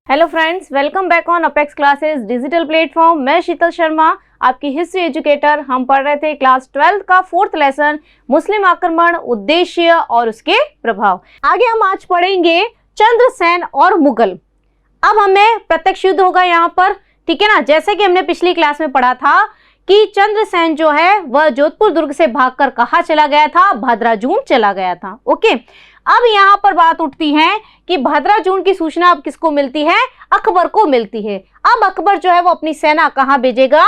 Hello friends, welcome back on apex classes digital platform. मैं शीतल शर्मा, आपकी history educator. हम पढ़ रहे थे क्लास 12 का 4th लेसन, मुस्लिम आक्रमण, उद्देश्य और उसके प्रभाव। आगे हम आज पढ़ेंगे चंद्रसेन और मुगल। अब हमें प्रत्यक्ष युद्ध होगा यहाँ पर, ठीक है ना। जैसे कि हमने पिछली क्लास में पढ़ा था कि चंद्रसेन जो है वह जोधपुर दुर्ग से भागकर कहाँ चला गया था, भद्राजून चला गया था। ओके, अब यहाँ पर बात उठती है कि भद्राजून की सूचना अब किसको मिलती है, अकबर को मिलती है। अब अकबर जो है वो अपनी सेना कहाँ भेजेगा,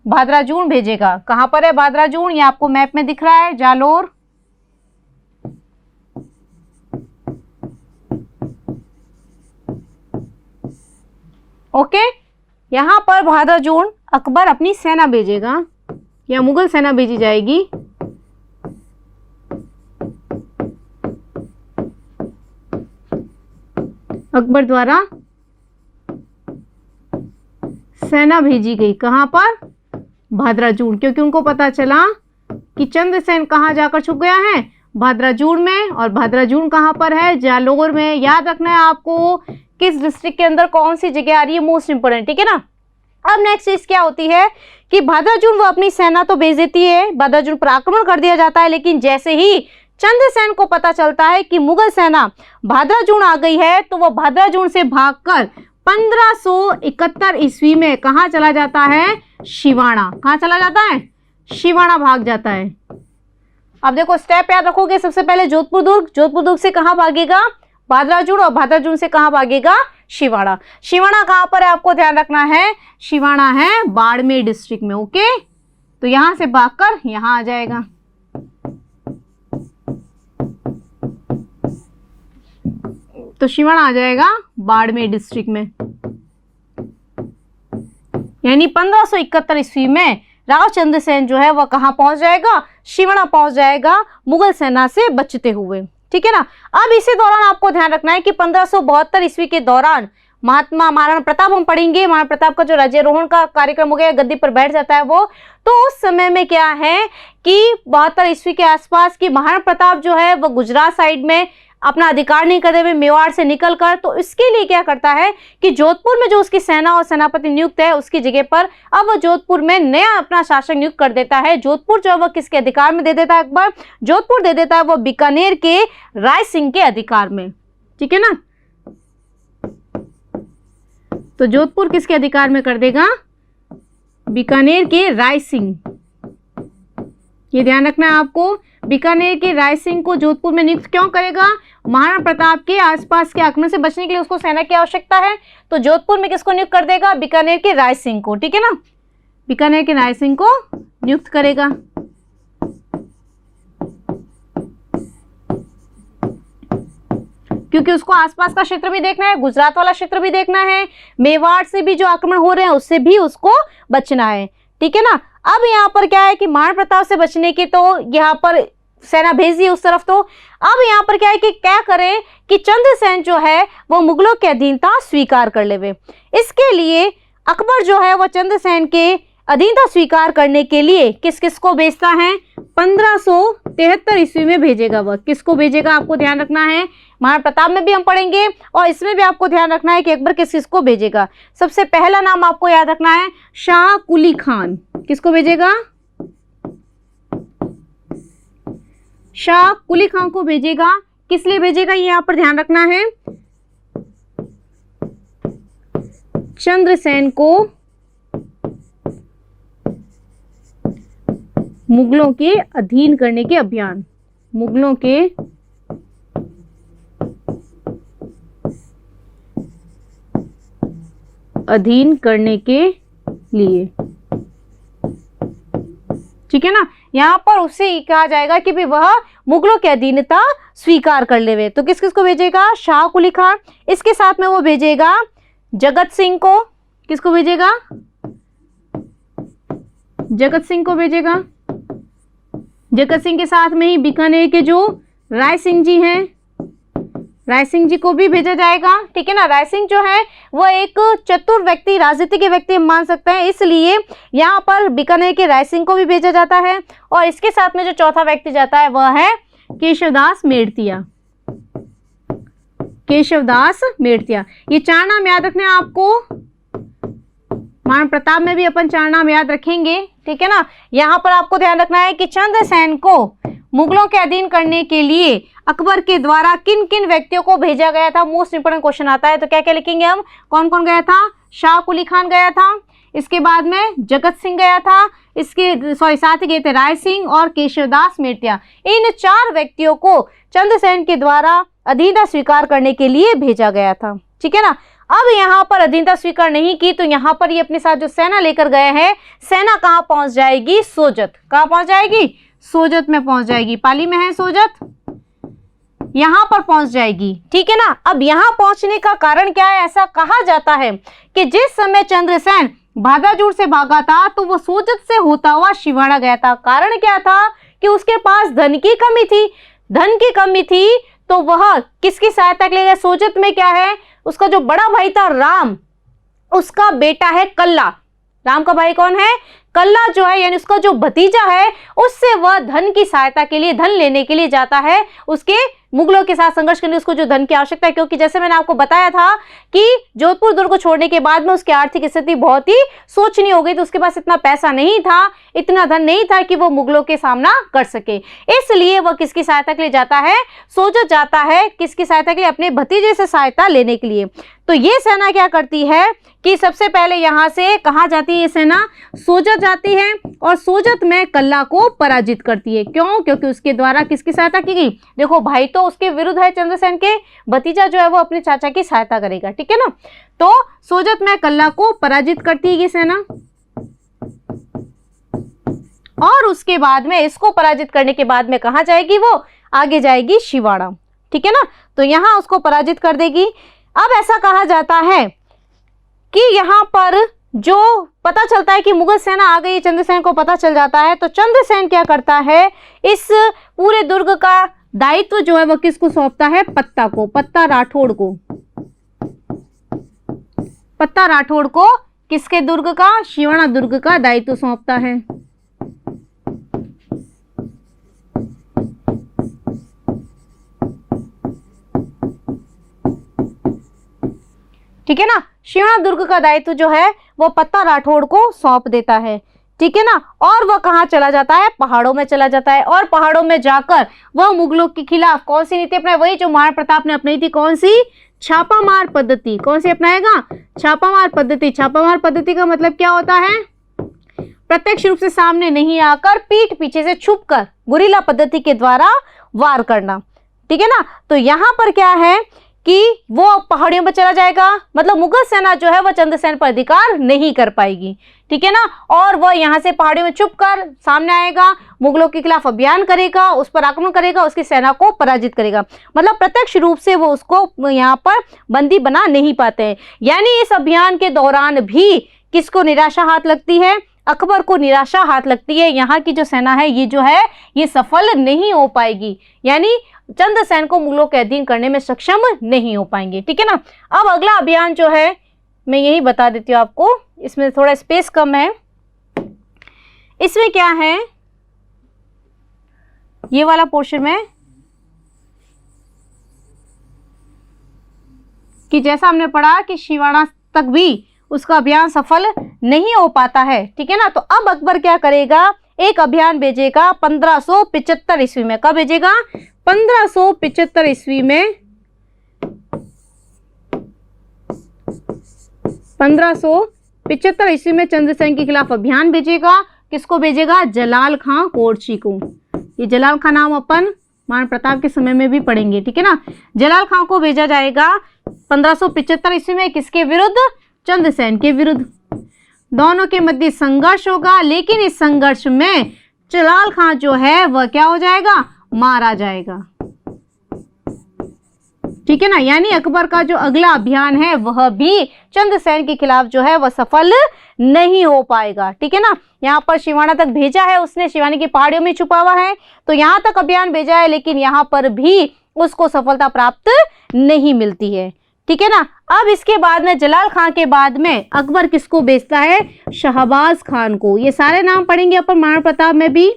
भद्राजून भेजेगा। कहाँ पर है भद्राजून, ये आपको मैप में दिख रहा है, जालोर। ओके, यहाँ पर भद्राजून अकबर अपनी सेना भेजेगा या मुगल सेना भेजी जाएगी। अकबर द्वारा सेना भेजी गई कहां पर, भद्राजून, क्योंकि उनको पता चला कि चंद्रसेन कहां जाकर छुप गया है, भद्राजून में। और भद्राजून कहां पर है, जालोर में। याद रखना है आपको किस डिस्ट्रिक्ट के अंदर कौन सी जगह आ रही है, मोस्ट इंपोर्टेंट, ठीक है ना। अब नेक्स्ट चीज क्या होती है कि भद्राजून वो अपनी सेना तो भेज देती है, भद्राजून पर आक्रमण कर दिया जाता है। लेकिन जैसे ही चंद्रसेन को पता चलता है कि मुगल सेना भद्राजून आ गई है, तो वह भद्राजून से भागकर 1571 ईस्वी में कहां चला जाता है, शिवाणा। कहां चला जाता है, शिवाणा भाग जाता है। अब देखो स्टेप याद रखोगे, सबसे पहले जोधपुर दुर्ग, जोधपुर दुर्ग से कहां भागेगा, भद्राजून, और भद्राजून से कहां भागेगा, शिवाणा। शिवाणा कहां पर है आपको ध्यान रखना है, शिवाणा है बाड़मेर डिस्ट्रिक्ट में। ओके, तो यहां से भागकर यहां आ जाएगा। तो शिवाणा आ जाएगा बाड़मेर डिस्ट्रिक्ट में। यानी 1571 ईस्वी में राव चंद्रसेन जो है वह कहां पहुंच जाएगा, शिवाणा पहुंच जाएगा, मुगल सेना से बचते हुए, ठीक है ना। अब इसी दौरान आपको ध्यान रखना है कि 1572 ईस्वी के दौरान महात्मा महाराणा प्रताप हम पढ़ेंगे। महाराणा प्रताप का जो राज्यारोहण का कार्यक्रम हो गया, गद्दी पर बैठ जाता है वो, तो उस समय में क्या है कि 72 ईस्वी के आसपास की महाराणा प्रताप जो है वह गुजरात साइड में अपना अधिकार नहीं करते हुए मेवाड़ से निकलकर, तो इसके लिए क्या करता है कि जोधपुर में जो उसकी सेना और सेनापति नियुक्त है उसकी जगह पर अब वह जोधपुर में नया अपना शासक नियुक्त कर देता है। जोधपुर जो वह किसके अधिकार में दे देता है, अकबर जोधपुर दे देता है वो बीकानेर के राय सिंह के अधिकार में, ठीक है ना। तो जोधपुर किसके अधिकार में कर देगा, बीकानेर के राय सिंह। ये ध्यान रखना है आपको, बीकानेर के राय सिंह को जोधपुर में नियुक्त क्यों करेगा, महाराणा प्रताप के आसपास के आक्रमण से बचने के लिए उसको सेना की आवश्यकता है। तो जोधपुर में किसको नियुक्त कर देगा, बीकानेर के राय सिंह को, ठीक है ना। बीकानेर के राय सिंह को नियुक्त करेगा। क्योंकि उसको आसपास का क्षेत्र भी देखना है, गुजरात वाला क्षेत्र भी देखना है, मेवाड़ से भी जो आक्रमण हो रहे हैं उससे भी उसको बचना है, ठीक है ना। अब यहाँ पर क्या है कि महाराणा प्रताप से बचने की तो यहाँ पर सेना भेज दी उस तरफ। तो अब यहाँ पर क्या है कि क्या करे कि चंद्रसेन जो है वो मुगलों की अधीनता स्वीकार कर लेवे। इसके लिए अकबर जो है वो चंद्रसेन के अधीनता स्वीकार करने के लिए किस किस को भेजता है, 1573 ईस्वी में भेजेगा। वह किसको भेजेगा आपको ध्यान रखना है, महाराणा प्रताप में भी हम पढ़ेंगे और इसमें भी आपको ध्यान रखना है कि अकबर किस किसको भेजेगा। सबसे पहला नाम आपको याद रखना है, शाह कुली खान। किसको भेजेगा, शाह कुली खान को भेजेगा। किस लिए भेजेगा ये यहाँ पर ध्यान रखना है, चंद्रसेन को मुगलों के अधीन करने के अभियान, मुगलों के अधीन करने के लिए, ठीक है ना। यहाँ पर उससे कहा जाएगा कि भी वह मुगलों की अधीनता स्वीकार कर लेवे। तो किस किस को भेजेगा, शाह कुली खान। इसके साथ में वो भेजेगा जगत सिंह को। किसको भेजेगा, जगत सिंह को भेजेगा। जगत सिंह के साथ में ही बीकानेर के जो राय सिंह जी हैं, राय सिंह जी को भी भेजा जाएगा, ठीक है ना। राय सिंह जो है वो एक चतुर व्यक्ति, राजनीति के व्यक्ति हम मान सकते हैं, इसलिए यहाँ पर बीकानेर के राय सिंह को भी भेजा जाता है। और इसके साथ में जो चौथा व्यक्ति जाता है वह है केशवदास मेड़तिया। केशवदास मेड़तिया। ये 4 नाम याद रखने हैं आपको। महाराणा प्रताप में भी अपन 4 नाम याद रखेंगे, ठीक है ना। यहाँ पर आपको ध्यान रखना है कि चंद्रसेन को मुगलों के अधीन करने के लिए अकबर के द्वारा किन किन व्यक्तियों को भेजा गया था। मोस्ट इंपोर्टेंट क्वेश्चन आता है, तो क्या क्या लिखेंगे हम, कौन कौन गया था। शाह कुली खान गया था, इसके बाद में जगत सिंह गया था, इसके साथ ही गए थे राय सिंह और केशवदास मेड़तिया। इन 4 व्यक्तियों को चंद्रसेन के द्वारा अधीनता स्वीकार करने के लिए भेजा गया था, ठीक है ना। अब यहाँ पर अधीनता स्वीकार नहीं की तो यहाँ पर ये अपने साथ जो सेना लेकर गए हैं, सेना कहाँ पहुंच जाएगी, सोजत। कहाँ पहुंच जाएगी, सोजत में पहुंच जाएगी। पाली में है सोजत, यहाँ पर पहुंच जाएगी, ठीक है ना। अब यहाँ पहुंचने का कारण क्या है, ऐसा कहा जाता है कि जिस समय चंद्रसेन भाद्राजूड़ से भागा था तो वो सोजत से होता हुआ शिवाड़ा गया था। कारण क्या था कि उसके पास धन की कमी थी। धन की कमी थी तो वह किसकी सहायता के लिए गया। सोजत में क्या है, उसका जो बड़ा भाई था राम, उसका बेटा है कल्ला। राम का भाई कौन है, कल्ला जो है, यानी उसका जो भतीजा है, उससे वह धन की सहायता के लिए, धन लेने के लिए जाता है उसके मुगलों के साथ संघर्ष करने। उसको जो धन की आवश्यकता है, क्योंकि जैसे मैंने आपको बताया था कि जोधपुर दुर्ग को छोड़ने के बाद में उसकी आर्थिक स्थिति बहुत ही शोचनीय हो गई, तो उसके पास इतना पैसा नहीं था, इतना धन नहीं था कि वो मुगलों के सामना कर सके। इसलिए वह किसकी सहायता के लिए जाता है, सोजत जाता है। किसकी सहायता के लिए, अपने भतीजे से सहायता लेने के लिए। तो ये सेना क्या करती है कि सबसे पहले यहाँ से कहाँ जाती है, ये सेना सोजत जाती है और सोजत में कल्ला को पराजित करती है। क्यों, क्योंकि उसके द्वारा किसकी सहायता की गई। देखो भाई तो उसके विरुद्ध है चंद्रसेन के, भतीजा जो है वो अपने चाचा की सहायता करेगा, ठीक है ना। तो सोजत में कल्ला को पराजित करती है ये सेना और उसके बाद में, इसको पराजित करने के बाद में कहाँ जाएगी, वो आगे जाएगी शिवाड़ा, ठीक है ना। तो यहाँ उसको पराजित कर देगी। अब ऐसा कहा जाता है कि यहाँ पर जो पता चलता है कि मुगल सेना आ गई, चंद्रसेन को पता चल जाता है, तो चंद्रसेन क्या करता है, इस पूरे दुर्ग का दायित्व जो है वो किसको सौंपता है, पत्ता को, पत्ता राठौड़ को। पत्ता राठौड़ को किसके दुर्ग का, शिवाड़ा दुर्ग का दायित्व सौंपता है। ठीक है ना, शिवाड़ा दुर्ग का दायित्व जो है वो पत्ता राठौड़ को सौंप देता है, ठीक है ना। और वह कहाँ चला जाता है, पहाड़ों में चला जाता है और पहाड़ों में जाकर वह मुगलों के खिलाफ कौन सी नीति अपनाए, वही जो महाराणा प्रताप ने अपनाई थी। कौन सी, छापामार पद्धति। कौन सी अपनाएगा, छापामार पद्धति। छापामार पद्धति का मतलब क्या होता है, प्रत्यक्ष रूप से सामने नहीं आकर पीठ पीछे से छुपकर गुरिल्ला पद्धति के द्वारा वार करना, ठीक है ना। तो यहाँ पर क्या है कि वो पहाड़ियों पर चला जाएगा, मतलब मुगल सेना जो है वह चंद्रसेन पर अधिकार नहीं कर पाएगी, ठीक है ना। और वह यहाँ से पहाड़ियों में छुपकर सामने आएगा, मुगलों के खिलाफ अभियान करेगा, उस पर आक्रमण करेगा, उसकी सेना को पराजित करेगा। मतलब प्रत्यक्ष रूप से वो उसको यहाँ पर बंदी बना नहीं पाते हैं। यानी इस अभियान के दौरान भी किसको निराशा हाथ लगती है, अकबर को निराशा हाथ लगती है। यहाँ की जो सेना है ये जो है ये सफल नहीं हो पाएगी, यानी चंद्रसेन को मुगलों के अधीन करने में सक्षम नहीं हो पाएंगे, ठीक है ना। अब अगला अभियान जो है मैं यही बता देती हूँ आपको, इसमें थोड़ा स्पेस कम है। इसमें क्या है, ये वाला पोर्शन में कि जैसा हमने पढ़ा कि शिवाड़ा तक भी उसका अभियान सफल नहीं हो पाता है, ठीक है ना। तो अब अकबर क्या करेगा, एक अभियान भेजेगा 1575 ईस्वी में। कब भेजेगा, 1575 ईस्वी में। 1575 ईस्वी में चंद्रसेन के खिलाफ अभियान भेजेगा। किसको भेजेगा, जलाल खां कोरची को। ये जलाल खां नाम अपन महाराणा प्रताप के समय में भी पढ़ेंगे, ठीक है ना। जलाल खां को भेजा जाएगा 1575 ईस्वी में, किसके विरुद्ध, चंद्रसेन के विरुद्ध। दोनों के मध्य संघर्ष होगा, लेकिन इस संघर्ष में जलाल खां जो है वह क्या हो जाएगा, मारा जाएगा, ठीक है ना। यानी अकबर का जो अगला अभियान है वह भी चंद्रसेन के खिलाफ जो है वह सफल नहीं हो पाएगा, ठीक है ना। यहाँ पर शिवाड़ा तक भेजा है उसने, शिवानी की पहाड़ियों में छुपा हुआ है, तो यहाँ तक अभियान भेजा है, लेकिन यहाँ पर भी उसको सफलता प्राप्त नहीं मिलती है, ठीक है ना। अब इसके बाद में जलाल खां के बाद में अकबर किसको भेजता है, शहबाज खान को। ये सारे नाम पढ़ेंगे अपन महाराणा प्रताप में भी।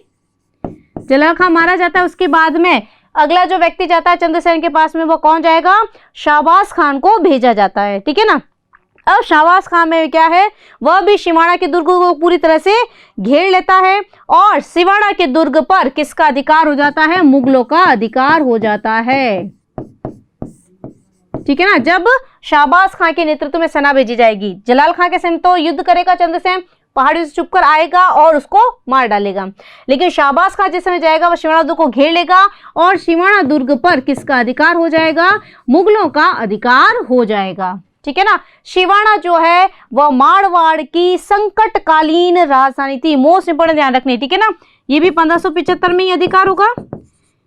जलाल खां मारा जाता है, उसके बाद में अगला जो व्यक्ति जाता है चंद्रसेन के पास में वो कौन जाएगा? शाहबाज खान को भेजा जाता है, ठीक है ना। अब शाहबाज खान में क्या है, वह भी सिवाना के दुर्ग को पूरी तरह से घेर लेता है और सिवाना के दुर्ग पर किसका अधिकार हो जाता है? मुगलों का अधिकार हो जाता है, ठीक है ना। जब शाहबाज खान के नेतृत्व में सेना भेजी जाएगी, जलाल खान के साथ तो युद्ध करेगा चंद्रसेन, पहाड़ियों से छुपकर आएगा और उसको मार डालेगा, लेकिन शाहबाज खान जिस समय जाएगा वह सिवाना दुर्ग को घेर लेगा और सिवाना दुर्ग पर किसका अधिकार हो जाएगा? मुगलों का अधिकार हो जाएगा, ठीक है ना। सिवाना जो है वह मारवाड़ की संकटकालीन राजधानी थी। मोस्ट इंपोर्टेंट ध्यान रखने, ठीक है ना। ये भी 1575 में ही अधिकार होगा।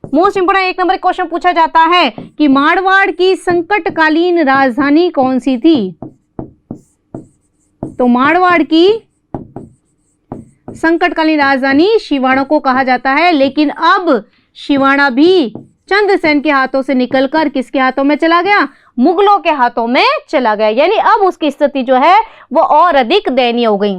मोस्ट इंपोर्टेंट 1 नंबर क्वेश्चन पूछा जाता है कि मारवाड़ की संकटकालीन राजधानी कौन सी थी? तो मारवाड़ की संकटकालीन राजधानी सिवाना को कहा जाता है, लेकिन अब सिवाना भी चंद्रसेन के हाथों से निकलकर किसके हाथों में चला गया? मुगलों के हाथों में चला गया, यानी अब उसकी स्थिति जो है वो और अधिक दयनीय हो गई।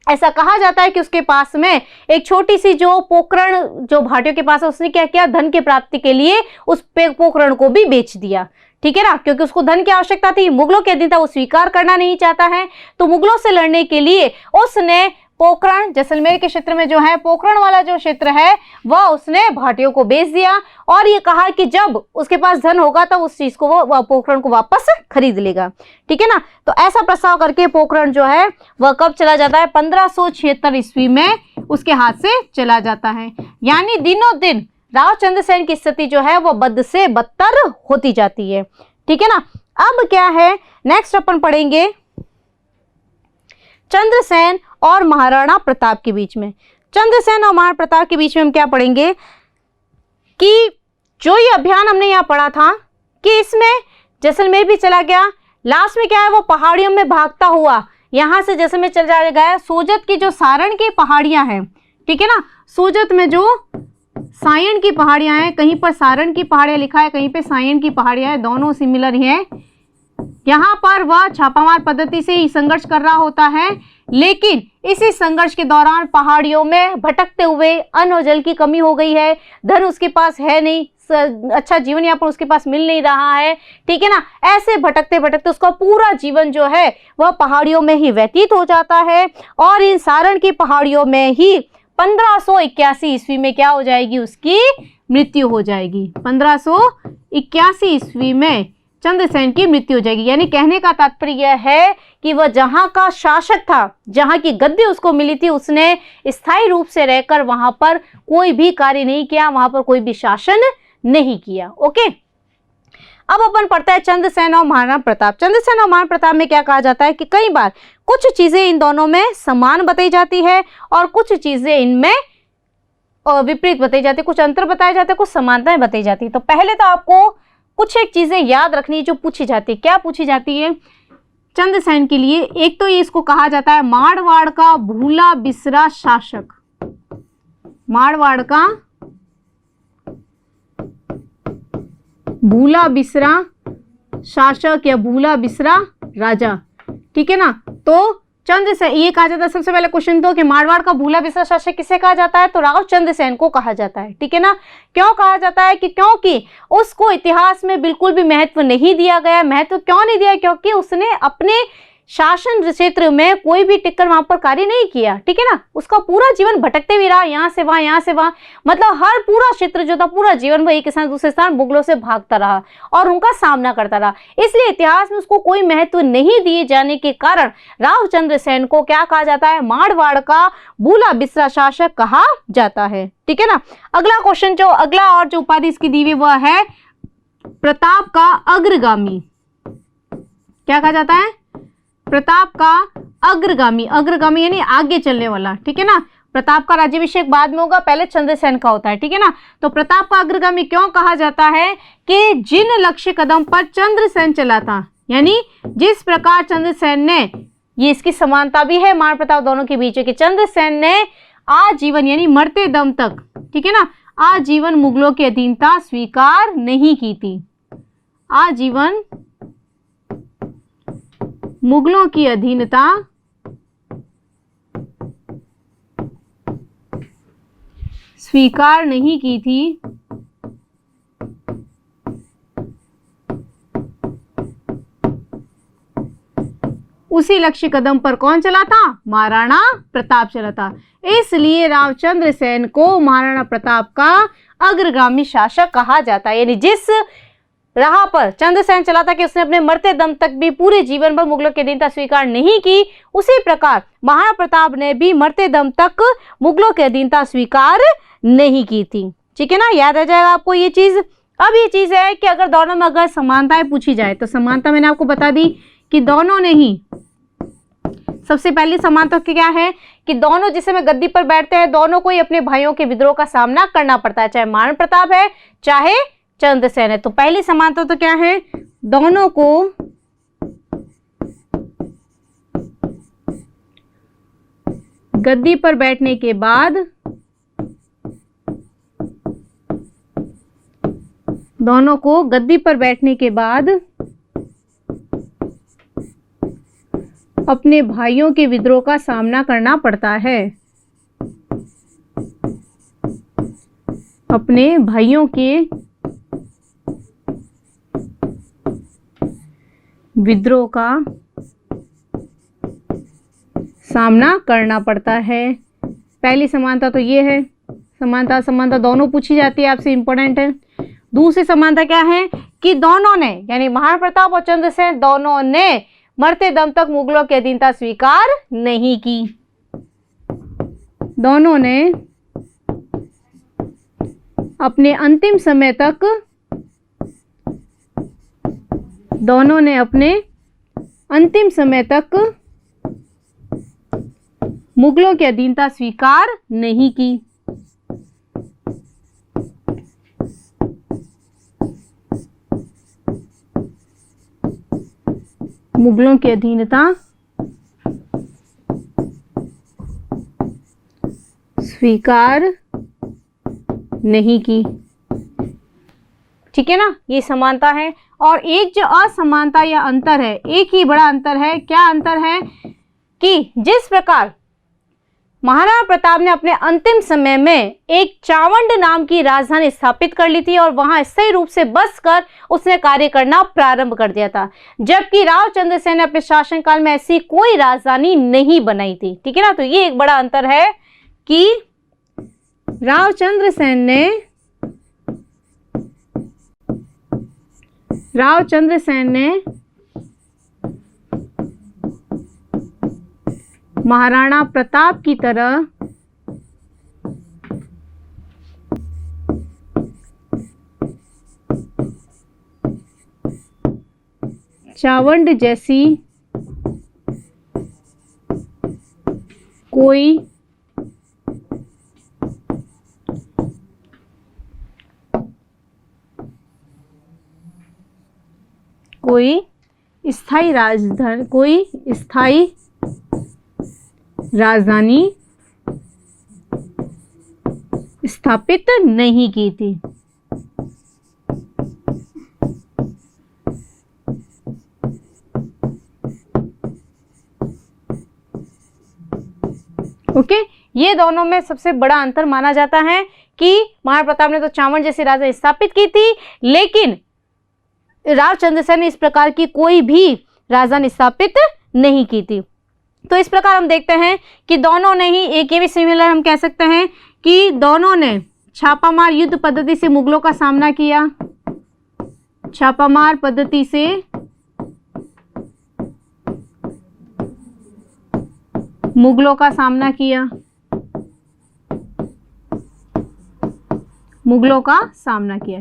ऐसा कहा जाता है कि उसके पास में एक छोटी सी जो पोखरण जो भाटियों के पास है, उसने क्या किया? धन की प्राप्ति के लिए उस पोखरण को भी बेच दिया, ठीक है ना, क्योंकि उसको धन की आवश्यकता थी। मुगलों के अधीन था, वो स्वीकार करना नहीं चाहता है, तो मुगलों से लड़ने के लिए उसने पोखरण, जैसलमेर के क्षेत्र में जो है पोखरण वाला जो क्षेत्र है वह उसने भाटियों को बेच दिया और ये कहा कि जब उसके पास धन होगा तब उस चीज को वो पोखरण को वापस खरीद लेगा, ठीक है ना। तो ऐसा प्रस्ताव करके पोखरण जो है वह कब चला जाता है? 1576 ईस्वी में उसके हाथ से चला जाता है। यानी दिनों दिन राव चंद्रसेन की स्थिति जो है वो बद से बदतर होती जाती है, ठीक है ना। अब क्या है, नेक्स्ट अपन पढ़ेंगे चंद्रसेन और महाराणा प्रताप के बीच में। चंद्रसेन और महाराणा प्रताप के बीच में हम क्या पढ़ेंगे कि जो ये अभियान हमने यहाँ पढ़ा था कि इसमें जैसलमेर भी चला गया, लास्ट में क्या है वो पहाड़ियों में भागता हुआ यहाँ से जैसलमेर चल जा गया। सोजत की जो सारण की पहाड़ियाँ हैं, ठीक है ना, सोजत में जो सायन की पहाड़ियाँ हैं, कहीं पर सारण की पहाड़ियाँ लिखा है, कहीं पे सायन की पहाड़ियाँ हैं, दोनों सिमिलर ही हैं। यहाँ पर वह छापामार पद्धति से ही संघर्ष कर रहा होता है, लेकिन इसी संघर्ष के दौरान पहाड़ियों में भटकते हुए अन्न और जल की कमी हो गई है, धन उसके पास है नहीं, अच्छा जीवन यापन उसके पास मिल नहीं रहा है, ठीक है ना। ऐसे भटकते भटकते उसका पूरा जीवन जो है वह पहाड़ियों में ही व्यतीत हो जाता है और इन सारण की पहाड़ियों में ही 1581 ईस्वी में क्या हो जाएगी? उसकी मृत्यु हो जाएगी। 1581 ईस्वी में चंद्रसेन की मृत्यु हो जाएगी। यानी कहने का तात्पर्य यह है कि वह जहां का शासक था, जहां की गद्दी उसको मिली थी, उसने स्थायी रूप से रहकर वहां पर कोई भी कार्य नहीं किया, वहां पर कोई भी शासन नहीं किया। ओके, अब अपन पढ़ते हैं चंद्रसेन और महाराणा प्रताप। चंद्रसेन और महाराणा प्रताप में क्या कहा जाता है कि कई बार कुछ चीजें इन दोनों में समान बताई जाती है और कुछ चीजें इनमें विपरीत बताई जाती है, कुछ अंतर बताए जाते हैं, कुछ समानताएं बताई जाती है। तो पहले तो आपको कुछ एक चीजें याद रखनी जो पूछी जाती है। क्या पूछी जाती है चंद्रसेन के लिए? एक तो ये इसको कहा जाता है मारवाड़ का भूला बिसरा शासक, मारवाड़ का भूला बिसरा शासक या भूला बिसरा राजा, ठीक है ना। तो चंद्रसेन ये कहा जाता है, सबसे पहले क्वेश्चन तो कि मारवाड़ का भूला बिसरा शासक किसे कहा जाता है? तो राव चंद्रसेन को कहा जाता है, ठीक है ना। क्यों कहा जाता है? कि क्योंकि उसको इतिहास में बिल्कुल भी महत्व नहीं दिया गया। महत्व क्यों नहीं दिया? क्योंकि उसने अपने शासन क्षेत्र में कोई भी टिककर वहां पर कार्य नहीं किया, ठीक है ना। उसका पूरा जीवन भटकते भी रहा, यहाँ से वहां, यहाँ से वहां, मतलब हर पूरा क्षेत्र जो था, पूरा जीवन वो एक स्थान दूसरे स्थान मुगलों से भागता रहा और उनका सामना करता रहा। इसलिए इतिहास में उसको कोई महत्व नहीं दिए जाने के कारण राव चंद्रसेन को क्या कहा जाता है? मारवाड़ का भूला बिसरा शासक कहा जाता है, ठीक है ना। अगला क्वेश्चन जो अगला और जो उपाधि इसकी दी हुई वह है प्रताप का अग्रगामी। क्या कहा जाता है? प्रताप का अग्रगामी। अग्रगामी यानी आगे चलने वाला, ठीक है ना। प्रताप का राज्याभिषेक बाद में होगा, पहले चंद्रसेन का होता है, ठीक है ना। तो प्रताप का अग्रगामी क्यों कहा जाता है? कि जिन लक्ष्य कदम पर चंद्रसेन चला था, यानी जिस प्रकार चंद्रसेन ने, ये इसकी समानता भी है महाराणा प्रताप दोनों के बीच कि चंद्रसेन ने आजीवन यानी मरते दम तक, ठीक है ना, आजीवन मुगलों की अधीनता स्वीकार नहीं की थी। आजीवन मुगलों की अधीनता स्वीकार नहीं की थी उसी लक्ष्य कदम पर कौन चला था? महाराणा प्रताप चला था। इसलिए रावचंद्र सेन को महाराणा प्रताप का अग्रगामी शासक कहा जाता है। यानी जिस राह पर चंद्रसेन चला था कि उसने अपने मरते दम तक भी पूरे जीवन भर मुगलों की अधीनता स्वीकार नहीं की, उसी प्रकार महाराणा प्रताप ने भी मरते दम तक मुगलों की अधीनता स्वीकार नहीं की थी। ठीक है ना, याद आ जाएगा आपको ये चीज। अब ये चीज है कि अगर दोनों में अगर समानताएं पूछी जाए तो समानता मैंने आपको बता दी कि दोनों ने ही, सबसे पहली समानता क्या है कि दोनों जिस समय गद्दी पर बैठते हैं दोनों को ही अपने भाइयों के विद्रोह का सामना करना पड़ता है, चाहे महाराणा प्रताप है चाहे चंद्रसेन है। तो पहली समानता तो क्या है, दोनों को गद्दी पर बैठने के बाद अपने भाइयों के विद्रोह का सामना करना पड़ता है। अपने भाइयों के विद्रोह का सामना करना पड़ता है। पहली समानता तो ये है, समानता दोनों पूछी जाती है आपसे, इंपॉर्टेंट है। दूसरी समानता क्या है कि दोनों ने, यानी महाराणा प्रताप और चंद्रसेन दोनों ने मरते दम तक मुगलों की अधीनता स्वीकार नहीं की। दोनों ने अपने अंतिम समय तक मुगलों की अधीनता स्वीकार नहीं की। मुगलों की अधीनता स्वीकार नहीं की। ठीक है ना, ये समानता है। और एक जो असमानता या अंतर है, एक ही बड़ा अंतर है। क्या अंतर है कि जिस प्रकार महाराणा प्रताप ने अपने अंतिम समय में एक चावंड नाम की राजधानी स्थापित कर ली थी और वहां स्थायी रूप से बसकर उसने कार्य करना प्रारंभ कर दिया था, जबकि रावचंद्र सेन ने अपने शासनकाल में ऐसी कोई राजधानी नहीं बनाई थी। ठीक है ना, तो ये एक बड़ा अंतर है कि रावचंद्र सेन ने महाराणा प्रताप की तरह चावंड जैसी कोई स्थायी राजधानी स्थापित नहीं की थी। ओके, ये दोनों में सबसे बड़ा अंतर माना जाता है कि महाराणा प्रताप ने तो चावंड जैसी राजधानी स्थापित की थी, लेकिन रावचंद्र सेन ने इस प्रकार की कोई भी राजधानी स्थापित नहीं की थी। तो इस प्रकार हम देखते हैं कि दोनों ने ही, एक ये भी सिमिलर हम कह सकते हैं कि दोनों ने छापामार युद्ध पद्धति से मुगलों का सामना किया। छापामार पद्धति से मुगलों का सामना किया।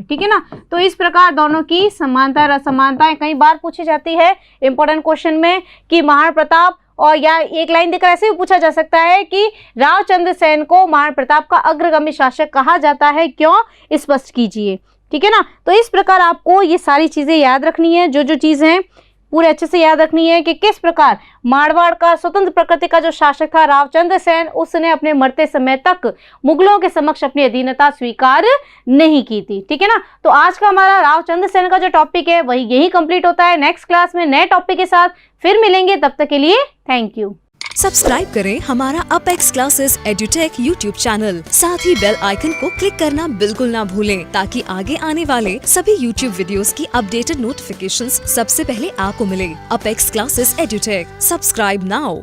ठीक है ना, तो इस प्रकार दोनों की समानता और असमानताएं कई बार पूछी जाती है इंपॉर्टेंट क्वेश्चन में कि महाराणा प्रताप, और या एक लाइन देकर ऐसे भी पूछा जा सकता है कि रावचंद्र सेन को महाराणा प्रताप का अग्रगामी शासक कहा जाता है, क्यों, स्पष्ट कीजिए। ठीक है ना, तो इस प्रकार आपको ये सारी चीजें याद रखनी है, जो चीजें पूरे अच्छे से याद रखनी है कि किस प्रकार मारवाड़ का स्वतंत्र प्रकृति का जो शासक था रावचंद्र सेन, उसने अपने मरते समय तक मुगलों के समक्ष अपनी अधीनता स्वीकार नहीं की थी। ठीक है ना, तो आज का हमारा रावचंद्र सेन का जो टॉपिक है वही यही कंप्लीट होता है। नेक्स्ट क्लास में नए टॉपिक के साथ फिर मिलेंगे, तब तक के लिए थैंक यू। सब्सक्राइब करें हमारा apex classes edutech YouTube channel. साथ ही बेल आइकन को क्लिक करना बिल्कुल ना भूलें ताकि आगे आने वाले सभी यूट्यूब वीडियोस की अपडेटेड नोटिफिकेशंस सबसे पहले आपको मिले। Apex classes edutech, subscribe now.